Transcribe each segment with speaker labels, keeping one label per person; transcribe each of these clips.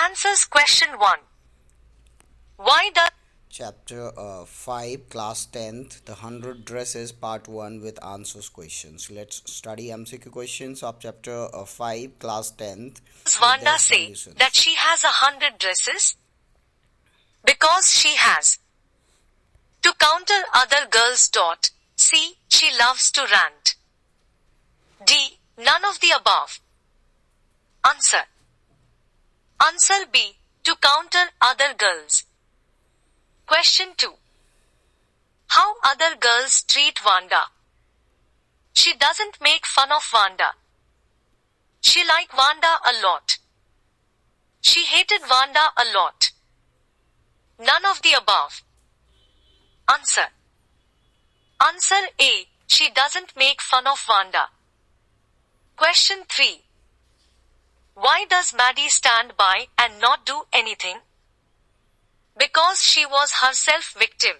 Speaker 1: answers question 1. Why does
Speaker 2: Chapter 5, Class 10th, The 100 Dresses, Part 1 with answers questions. Let's study MCQ questions of Chapter 5, Class 10th with
Speaker 1: Wanda
Speaker 2: their
Speaker 1: say
Speaker 2: solutions.
Speaker 1: that she has 100 dresses? Because she has. To counter other girls. C. She loves to rant. D. None of the above. Answer. Answer B. To counter other girls. Question 2. How other girls treat Wanda? She doesn't make fun of Wanda. She liked Wanda a lot. She hated Wanda a lot. None of the above. Answer. Answer A. She doesn't make fun of Wanda. Question 3. Why does Maddie stand by and not do anything? Because she was herself victim.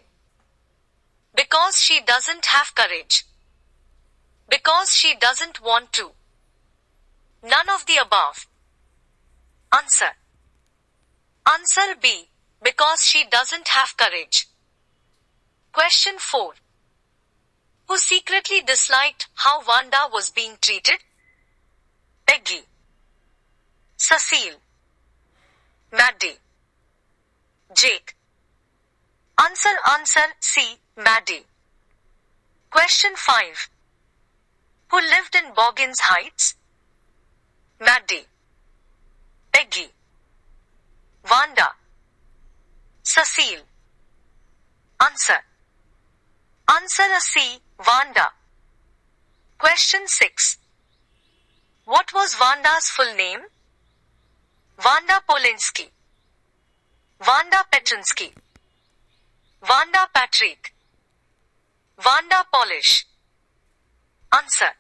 Speaker 1: Because she doesn't have courage. Because she doesn't want to. None of the above. Answer. Answer B. Because she doesn't have courage. Question 4. Who secretly disliked how Wanda was being treated? Peggy. Cecile. Maddie. Jake. Answer C. Maddie. Question 5. Who lived in Boggins Heights? Maddie. Peggy. Wanda. Cecile. Answer. Answer C. Wanda. Question 6. What was Wanda's full name? Wanda Polinsky. Wanda Petrinsky. Wanda Patrick. Wanda Polish. Answer.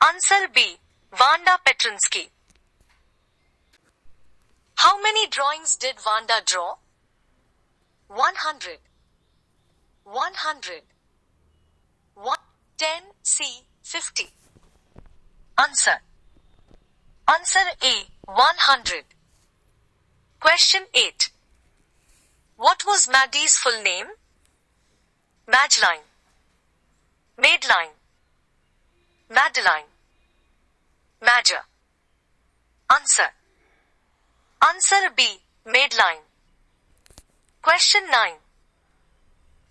Speaker 1: Answer B. Wanda Petrinsky. How many drawings did Wanda draw? 100. 100. 10 C. 50. Answer. Answer A. 100. Question 8. What was Maddie's full name? Madeleine. Madeline. Madeline. Major. Answer. Answer B. Madeline. Question 9.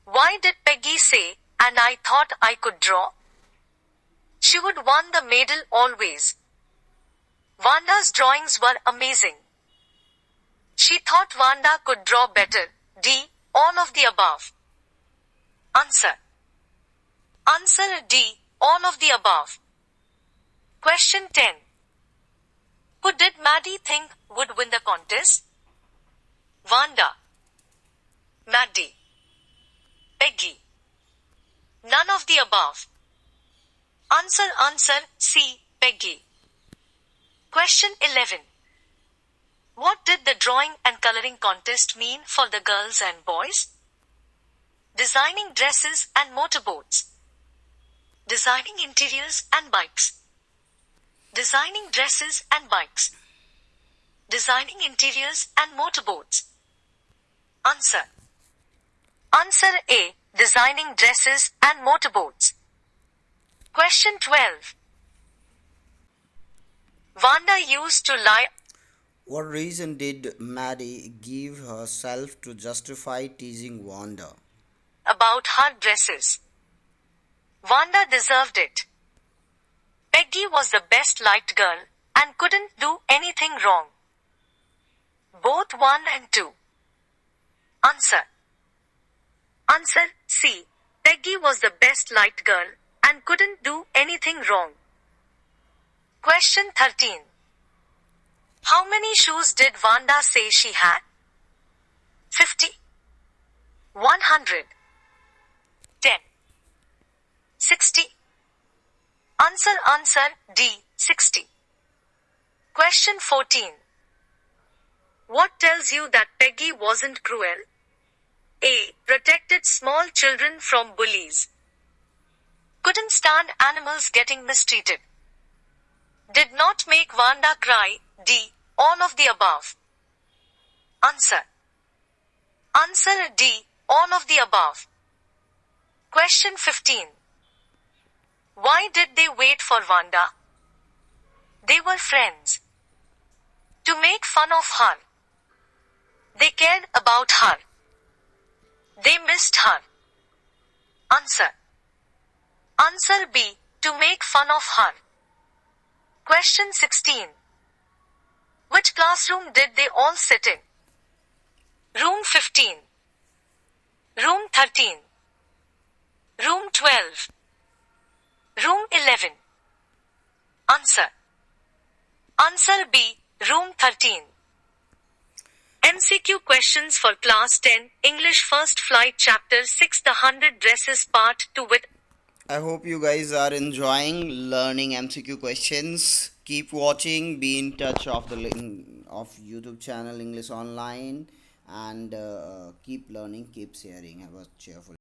Speaker 1: Why did Peggy say, and I thought I could draw? She would won the medal always. Wanda's drawings were amazing. She thought Wanda could draw better. D. All of the above. Answer. Answer D. All of the above. Question 10. Who did Maddie think would win the contest? Wanda. Maddie. Peggy. None of the above. Answer C. Peggy. Question 11. What did the drawing and coloring contest mean for the girls and boys? Designing dresses and motorboats. Designing interiors and bikes. Designing dresses and bikes. Designing interiors and motorboats. Answer. Answer A. Designing dresses and motorboats. Question 12. Wanda used to lie.
Speaker 2: What reason did Maddie give herself to justify teasing Wanda?
Speaker 1: About her dresses. Wanda deserved it. Peggy was the best liked girl and couldn't do anything wrong. Both 1 and 2. Answer. Answer C. Peggy was the best liked girl and couldn't do anything wrong. Question 13. How many shoes did Wanda say she had? 50. 100. 10. 60. Answer D. 60. Question 14. What tells you that Peggy wasn't cruel? A. Protected small children from bullies. Couldn't stand animals getting mistreated. Did not make Wanda cry. D. All of the above. Answer. Answer D. All of the above. Question 15. Why did they wait for Wanda? They were friends. To make fun of her. They cared about her. They missed her. Answer. Answer B. To make fun of her. Question 16. Which classroom did they all sit in? Room 15. Room 13. Room 12. Room 11. Answer. Answer B. Room 13. MCQ questions for Class 10, English First Flight Chapter 6 The 100 Dresses Part 2 with
Speaker 2: I hope you guys are enjoying learning MCQ questions. Keep watching, be in touch of the link of YouTube channel English Online, and keep learning, keep sharing. Have a cheerful